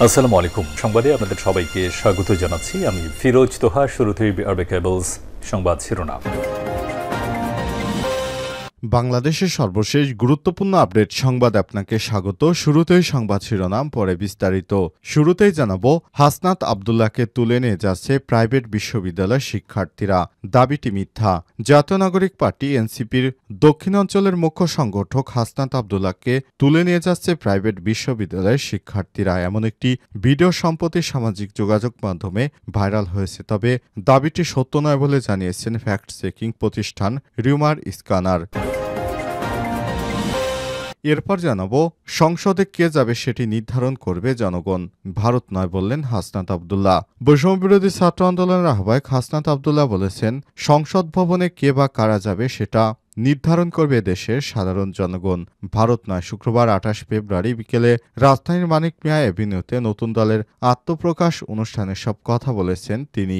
আসসালামু আলাইকুম। সংবাদে আপনাদের সবাইকে স্বাগত জানাচ্ছি। আমি ফিরোজ তোহা। শুরুতেই আরবে কেবলস সংবাদ শিরোনাম। বাংলাদেশের সর্বশেষ গুরুত্বপূর্ণ আপডেট সংবাদ আপনাকে স্বাগত। শুরুতেই সংবাদ শিরোনাম, পরে বিস্তারিত। শুরুতেই জানাবো, হাসনাত আবদুল্লাহকে তুলে নিয়ে যাচ্ছে প্রাইভেট বিশ্ববিদ্যালয়ের শিক্ষার্থীরা, দাবিটি মিথ্যা। জাতীয় নাগরিক পার্টি এনসিপির দক্ষিণাঞ্চলের মুখ্য সংগঠক হাসনাত আবদুল্লাহকে তুলে নিয়ে যাচ্ছে প্রাইভেট বিশ্ববিদ্যালয়ের শিক্ষার্থীরা, এমন একটি ভিডিও সম্প্রতি সামাজিক যোগাযোগ মাধ্যমে ভাইরাল হয়েছে। তবে দাবিটি সত্য নয় বলে জানিয়েছেন ফ্যাক্ট চেকিং প্রতিষ্ঠান রিউমার স্ক্যানার। এরপর জানাবো, সংসদে কে যাবে সেটি নির্ধারণ করবে জনগণ, ভারত নয় বললেন হাসনাত আবদুল্লাহ। বৈষম্যবিরোধী ছাত্র আন্দোলনের আহ্বায়ক হাসনাত আবদুল্লাহ বলেছেন, সংসদ ভবনে কে বা কারা যাবে সেটা নির্ধারণ করবে দেশের সাধারণ জনগণ, ভারত নয়। শুক্রবার ২৮ ফেব্রুয়ারি বিকেলে রাজধানীর মানিক মিয়া এভিনিউতে নতুন দলের আত্মপ্রকাশ অনুষ্ঠানে সব কথা বলেছেন তিনি।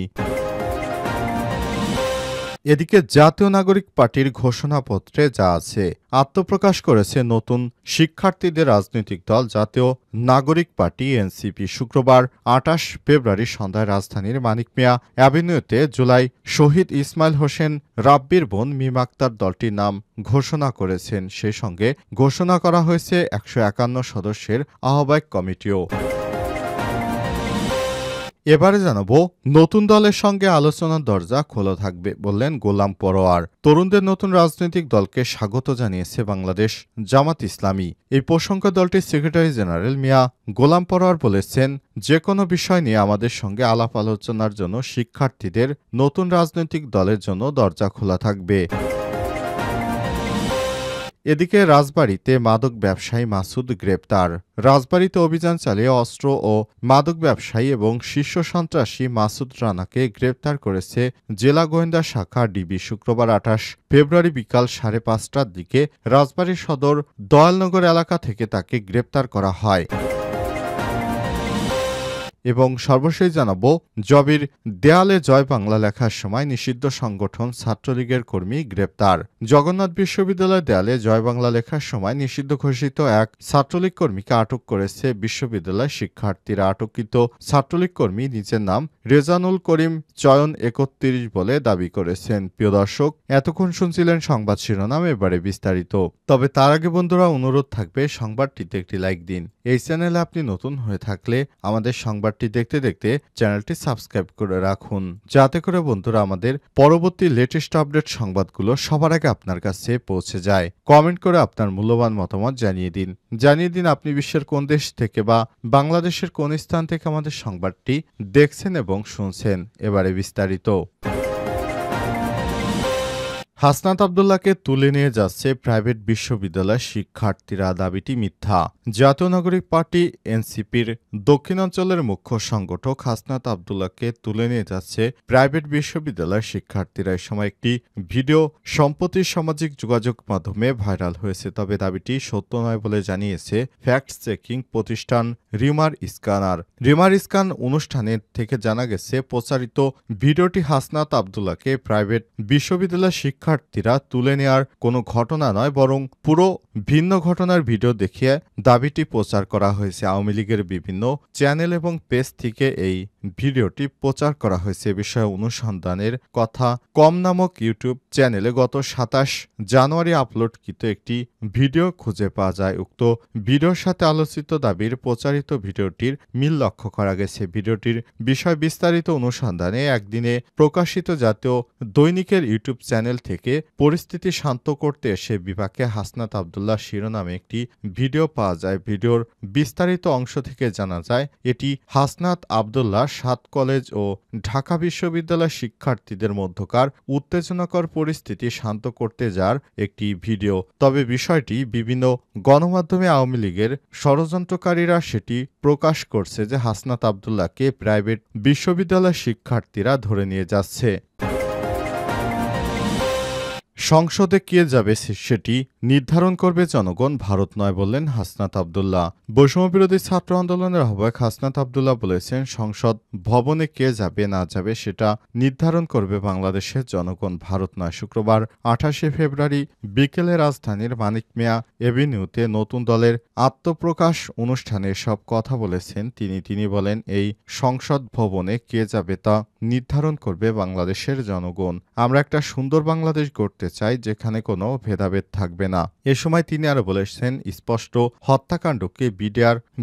এদিকে জাতীয় নাগরিক পার্টির ঘোষণাপত্রে যা আছে, আত্মপ্রকাশ করেছে নতুন শিক্ষার্থীদের রাজনৈতিক দল জাতীয় নাগরিক পার্টি এনসিপি। শুক্রবার ২৮ ফেব্রুয়ারি সন্ধ্যায় রাজধানীর মানিক মিয়া অ্যাভিনিউতে জুলাই শহীদ ইসমাইল হোসেন রাব্বির বোন মিম আক্তার দলটির নাম ঘোষণা করেছেন। সেই সঙ্গে ঘোষণা করা হয়েছে ১৫১ সদস্যের আহ্বায়ক কমিটিও। এবারে জানাবো, নতুন দলের সঙ্গে আলোচনার দরজা খোলা থাকবে বললেন গোলাম পরোয়ার। তরুণদের নতুন রাজনৈতিক দলকে স্বাগত জানিয়েছে বাংলাদেশ জামাত ইসলামী। এই প্রসঙ্গে দলটির সেক্রেটারি জেনারেল মিয়া গোলাম পরোয়ার বলেছেন, যে কোনো বিষয় নিয়ে আমাদের সঙ্গে আলাপ আলোচনার জন্য শিক্ষার্থীদের নতুন রাজনৈতিক দলের জন্য দরজা খোলা থাকবে। এদিকে রাজবাড়ীতে মাদক ব্যবসায়ী মাসুদ গ্রেপ্তার। রাজবাড়ীতে অভিযান চালিয়ে অস্ত্র ও মাদক ব্যবসায়ী এবং শীর্ষ সন্ত্রাসী মাসুদ রানাকে গ্রেপ্তার করেছে জেলা গোয়েন্দা শাখা ডিবি। শুক্রবার ২৮ ফেব্রুয়ারি বিকাল ৫:৩০টার দিকে রাজবাড়ী সদর দয়ালনগর এলাকা থেকে তাকে গ্রেপ্তার করা হয়। এবং সর্বশেষ জানাবো, জবির দেয়ালে জয় বাংলা লেখার সময় নিষিদ্ধ সংগঠন ছাত্রলীগের কর্মী গ্রেপ্তার। জগন্নাথ বিশ্ববিদ্যালয়ের দেয়ালে জয় বাংলা লেখার সময় নিষিদ্ধ ঘোষিত এক ছাত্রলীগ কর্মীকে আটক করেছে বিশ্ববিদ্যালয়ের শিক্ষার্থীরা। আটককৃত ছাত্রলীগ কর্মী নিজের নাম রেজানুল করিম চয়ন ৩১ বলে দাবি করেছেন। প্রিয় দর্শক, এতক্ষণ শুনছিলেন সংবাদ শিরোনাম, এবারে বিস্তারিত। তবে তার আগে বন্ধুরা, অনুরোধ থাকবে সংবাদটিতে একটি লাইক দিন। এই চ্যানেলে আপনি নতুন হয়ে থাকলে আমাদের সংবাদটি দেখতে দেখতে চ্যানেলটি সাবস্ক্রাইব করে রাখুন, যাতে করে বন্ধুরা আমাদের পরবর্তী লেটেস্ট আপডেট সংবাদগুলো সবার আগে আপনার কাছে পৌঁছে যায়। কমেন্ট করে আপনার মূল্যবান মতামত জানিয়ে দিন আপনি বিশ্বের কোন দেশ থেকে বা বাংলাদেশের কোন স্থান থেকে আমাদের সংবাদটি দেখছেন এবং শুনছেন। এবারে বিস্তারিত। হাসনাত আবদুল্লাহকে তুলে নিয়ে যাচ্ছে প্রাইভেট বিশ্ববিদ্যালয়ের শিক্ষার্থীরা, দাবিটি মিথ্যা। জাতীয় নাগরিক পার্টি এনসিপির দক্ষিণাঞ্চলের মুখ্য সংগঠক হাসনাত আবদুল্লাহকে তুলে নিয়ে যাচ্ছে প্রাইভেট বিশ্ববিদ্যালয়ের শিক্ষার্থীরা। এই সময় একটি ভিডিও সম্প্রতি সামাজিক যোগাযোগ মাধ্যমে ভাইরাল হয়েছে। তবে দাবিটি সত্য নয় বলে জানিয়েছে ফ্যাক্ট চেকিং প্রতিষ্ঠান রিউমার স্ক্যানার। রিউমার স্ক্যান অনুষ্ঠানে থেকে জানা গেছে, প্রচারিত ভিডিওটি হাসনাত আবদুল্লাহকে প্রাইভেট বিশ্ববিদ্যালয়ের শিক্ষার্থীরা তুলে নেওয়ার কোনো ঘটনা নয়, বরং পুরো ভিন্ন ঘটনার ভিডিও দেখিয়ে দাবিটি প্রচার করা হয়েছে। আওয়ামী লীগের বিভিন্ন চ্যানেল এবং পেজ থেকে এই ভিডিওটি প্রচার করা হয়েছে। এ বিষয়ে অনুসন্ধানের কথা কম নামক ইউটিউব চ্যানেলে গত ২৭ জানুয়ারি আপলোডকৃত একটি ভিডিও খুঁজে পাওয়া যায়। উক্ত ভিডিওর সাথে আলোচিত দাবির প্রচারিত ভিডিওটির মিল লক্ষ্য করা গেছে। ভিডিওটির বিষয় বিস্তারিত অনুসন্ধানে একদিনে প্রকাশিত জাতীয় দৈনিকের ইউটিউব চ্যানেল থেকে পরিস্থিতি শান্ত করতে এসে বিপাকে হাসনাত আবদুল্লাহ শিরোনামে একটি ভিডিও পাওয়া যায়। ভিডিওর বিস্তারিত অংশ থেকে জানা যায়, এটি হাসনাত আবদুল্লাহ ৭ কলেজ ও ঢাকা বিশ্ববিদ্যালয়ের শিক্ষার্থীদের মধ্যকার উত্তেজনাকর পরিস্থিতি শান্ত করতে যাওয়ার একটি ভিডিও। তবে বিষয়টি বিভিন্ন গণমাধ্যমে আওয়ামী লীগের ষড়যন্ত্রকারীরা সেটি প্রকাশ করছে যে হাসনাত আবদুল্লাহকে প্রাইভেট বিশ্ববিদ্যালয়ের শিক্ষার্থীরা ধরে নিয়ে যাচ্ছে। সংসদে কে যাবে সেটি নির্ধারণ করবে জনগণ, ভারত নয় বললেন হাসনাত আব্দুল্লাহ। বৈষম্যবিরোধী ছাত্র আন্দোলনের আহ্বায়ক হাসনাত আব্দুল্লাহ বলেছেন, সংসদ ভবনে কে যাবে না যাবে সেটা নির্ধারণ করবে বাংলাদেশের জনগণ, ভারত নয়। শুক্রবার ২৮শে ফেব্রুয়ারি বিকেলে রাজধানীর মানিক মিয়া এভিনিউতে নতুন দলের আত্মপ্রকাশ অনুষ্ঠানে এসব কথা বলেছেন তিনি বলেন, এই সংসদ ভবনে কে যাবে তা নির্ধারণ করবে বাংলাদেশের জনগণ। আমরা একটা সুন্দর বাংলাদেশ গড়তে চাই, যেখানে কোনো ভেদাভেদ থাকবে না। এ সময় তিনি আরো বলেছেন, স্পষ্ট হত্যাকাণ্ডকে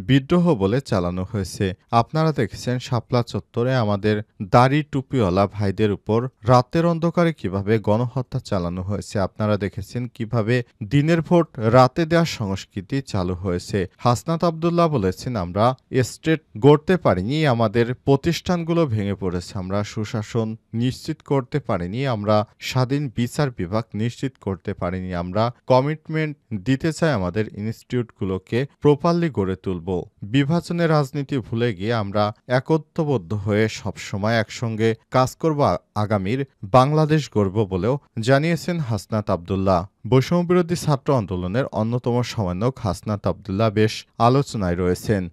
বিদ্রোহ বলে চালানো হয়েছে। আপনারা দেখেছেন শাপলা চত্বরে আমাদের দাড়ি টুপিওয়ালা ভাইদের উপর রাতের অন্ধকারে কিভাবে গণহত্যা চালানো হয়েছে। আপনারা দেখেছেন কিভাবে দিনের ভোট রাতে দেওয়ার সংস্কৃতি চালু হয়েছে। হাসনাত আব্দুল্লাহ বলেছেন, আমরা স্টেট গড়তে পারিনি, আমাদের প্রতিষ্ঠানগুলো ভেঙে পড়েছে। আমরা সুশাসন নিশ্চিত করতে পারিনি, আমরা স্বাধীন বিচার বিভাগ নিশ্চিত করতে পারিনি। আমরা কমিটমেন্ট দিতে চাই আমাদের ইনস্টিটিউটগুলোকে প্রপারলি গড়ে তুলব। বিভাজনের রাজনীতি ভুলে গিয়ে আমরা একত্ববদ্ধ হয়ে সবসময় একসঙ্গে কাজ করব, আগামীর বাংলাদেশ গড়ব বলেও জানিয়েছেন হাসনাত আব্দুল্লাহ। বৈষম্যবিরোধী ছাত্র আন্দোলনের অন্যতম সমন্বয়ক হাসনাত আব্দুল্লাহ বেশ আলোচনায় রয়েছেন।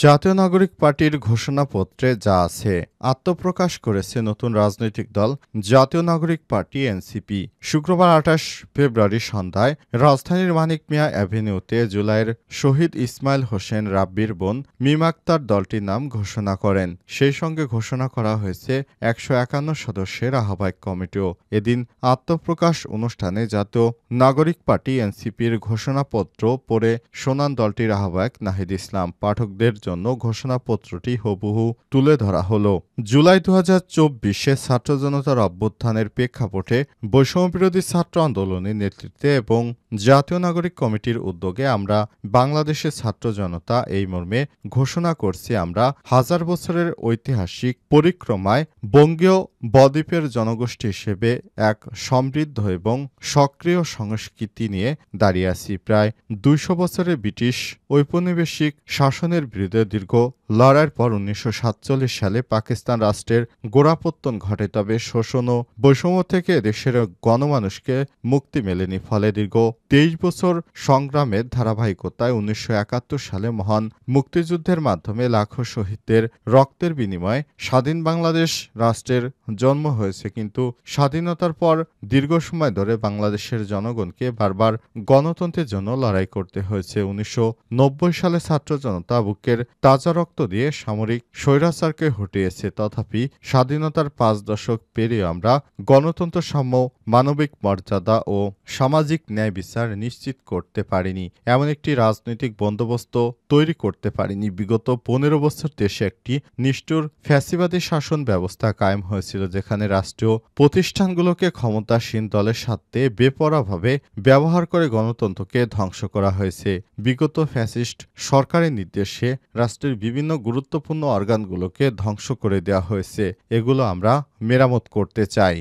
জাতীয় নাগরিক পার্টির ঘোষণাপত্রে যা আছে আত্মপ্রকাশ করেছে নতুন রাজনৈতিক দল জাতীয় নাগরিক পার্টি এনসিপি। শুক্রবার ২৮ ফেব্রুয়ারি সন্ধ্যায় রাজধানীর মানিক মিয়া অ্যাভিনিউতে জুলাইয়ের শহীদ ইসমাইল হোসেন রাব্বির বোন মিম আক্তার দলটির নাম ঘোষণা করেন। সেই সঙ্গে ঘোষণা করা হয়েছে ১৫১ সদস্যের আহ্বায়ক কমিটিও। এদিন আত্মপ্রকাশ অনুষ্ঠানে জাতীয় নাগরিক পার্টি এনসিপির ঘোষণাপত্র পড়ে শোনান দলটির আহ্বায়ক নাহিদ ইসলাম। পাঠকদের জন্য ঘোষণাপত্রটি হুবহু তুলে ধরা হলো। জুলাই ২০২৪-এ ছাত্র জনতার অভ্যুত্থানের প্রেক্ষাপটে বৈষম্যবিরোধী ছাত্র আন্দোলনের নেতৃত্বে এবং জাতীয় নাগরিক কমিটির উদ্যোগে আমরা বাংলাদেশের ছাত্র জনতা এই মর্মে ঘোষণা করছি, আমরা হাজার বছরের ঐতিহাসিক পরিক্রমায় বঙ্গীয় বদ্বীপের জনগোষ্ঠী হিসেবে এক সমৃদ্ধ এবং সক্রিয় সংস্কৃতি নিয়ে দাঁড়িয়ে আছি। প্রায় ২০০ বছরের ব্রিটিশ ঔপনিবেশিক শাসনের বিরুদ্ধে দীর্ঘ লড়াইয়ের পর ১৯৪৭ সালে পাকিস্তান রাষ্ট্রের গোড়াপত্তন ঘটে। তবে শোষণ ও বৈষম্য থেকে দেশের গণমানুষকে মুক্তি মেলেনি। ফলে দীর্ঘ ২৩ বছর সংগ্রামের ধারাবাহিকতায় ১৯৭১ সালে মহান মুক্তিযুদ্ধের মাধ্যমে লাখো শহীদদের রক্তের বিনিময়ে স্বাধীন বাংলাদেশ রাষ্ট্রের জন্ম হয়েছে। কিন্তু স্বাধীনতার পর দীর্ঘ সময় ধরে বাংলাদেশের জনগণকে বারবার গণতন্ত্রের জন্য লড়াই করতে হয়েছে। ১৯৯০ সালে ছাত্র জনতা বুকের তাজা রক্ত দিয়ে সামরিক স্বৈরাচারকে হটিয়েছে। তথাপি স্বাধীনতার ৫ দশক পেরিয়ে আমরা গণতন্ত্র, সাম্য, মানবিক মর্যাদা ও সামাজিক ন্যায় বিচার নিশ্চিত করতে পারিনি। এমন একটি রাজনৈতিক বন্দোবস্ত তৈরি করতে পারিনি। বিগত ১৫ বছর দেশে একটি নিষ্ঠুর ফ্যাসিবাদী শাসন ব্যবস্থা কায়েম হয়েছিল, যেখানে রাষ্ট্রীয় প্রতিষ্ঠানগুলোকে ক্ষমতাসীন দলের সাথে বেপরোয়াভাবে ব্যবহার করে গণতন্ত্রকে ধ্বংস করা হয়েছে। বিগত ফ্যাসিস্ট সরকারের নির্দেশে রাষ্ট্রের বিভিন্ন গুরুত্বপূর্ণ অর্গানগুলোকে ধ্বংস করে দেওয়া হয়েছে। এগুলো আমরা মেরামত করতে চাই।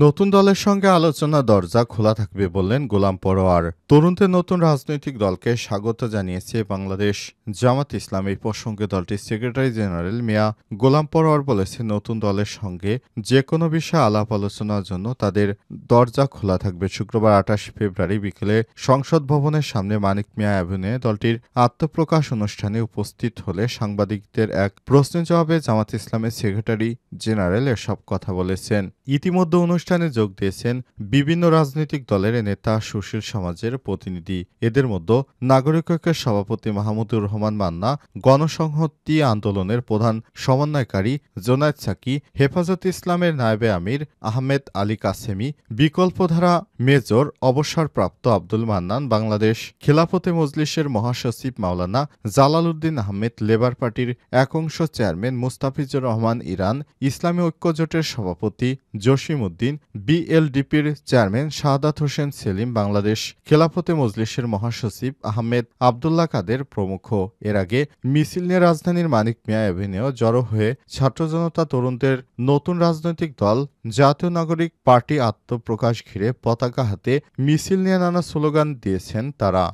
নতুন দলের সঙ্গে আলোচনা দরজা খোলা থাকবে বললেন গোলাম পরোয়ার। তরুণদের নতুন রাজনৈতিক দলকে স্বাগত জানিয়েছে বাংলাদেশ জামাত ইসলাম। এই প্রসঙ্গে দলটির সেক্রেটারি জেনারেল মিয়া গোলাম পরোয়ার বলেছেন, নতুন দলের সঙ্গে যে কোনো বিষয়ে আলাপ আলোচনার জন্য তাদের দরজা খোলা থাকবে। শুক্রবার ২৮ ফেব্রুয়ারি বিকেলে সংসদ ভবনের সামনে মানিক মিয়া অ্যাভিনিউয়ে দলটির আত্মপ্রকাশ অনুষ্ঠানে উপস্থিত হলে সাংবাদিকদের এক প্রশ্নের জবাবে জামাত ইসলামের সেক্রেটারি জেনারেল এসব কথা বলেছেন। ইতিমধ্যে অনুষ্ঠানে যোগ দিয়েছেন বিভিন্ন রাজনৈতিক দলের নেতা, সুশীল সমাজের প্রতিনিধি। এদের মধ্যে নাগরিক ঐক্যের সভাপতি মাহমুদুর রহমান মান্না, গণসংহতি আন্দোলনের প্রধান সমন্বয়কারী জোনায়েদ সাকি, হেফাজতে ইসলামের নায়েবে আমির আহমেদ আলী কাসেমি, বিকল্পধারা মেজর অবসরপ্রাপ্ত আব্দুল মান্নান, বাংলাদেশ খেলাফতে মজলিসের মহাসচিব মাওলানা জালাল উদ্দিন আহমেদ, লেবার পার্টির একাংশ চেয়ারম্যান মুস্তাফিজুর রহমান ইরান, ইসলামী ঐক্যজোটের সভাপতি জসিম উদ্দিন, বিএলডিপির চেয়ারম্যান শাহাদাত হোসেন সেলিম, বাংলাদেশ খেলাফতে মজলিসের মহাসচিব আহমেদ আবদুল্লাহ কাদের প্রমুখ। এর আগে মিছিল নিয়ে রাজধানীর মানিক মিয়া অ্যাভিনিউ জড়ো হয়ে ছাত্র জনতা তরুণদের নতুন রাজনৈতিক দল জাতীয় নাগরিক পার্টি আত্মপ্রকাশ ঘিরে পতাকা হাতে মিছিল নিয়ে নানা স্লোগান দিয়েছেন তারা।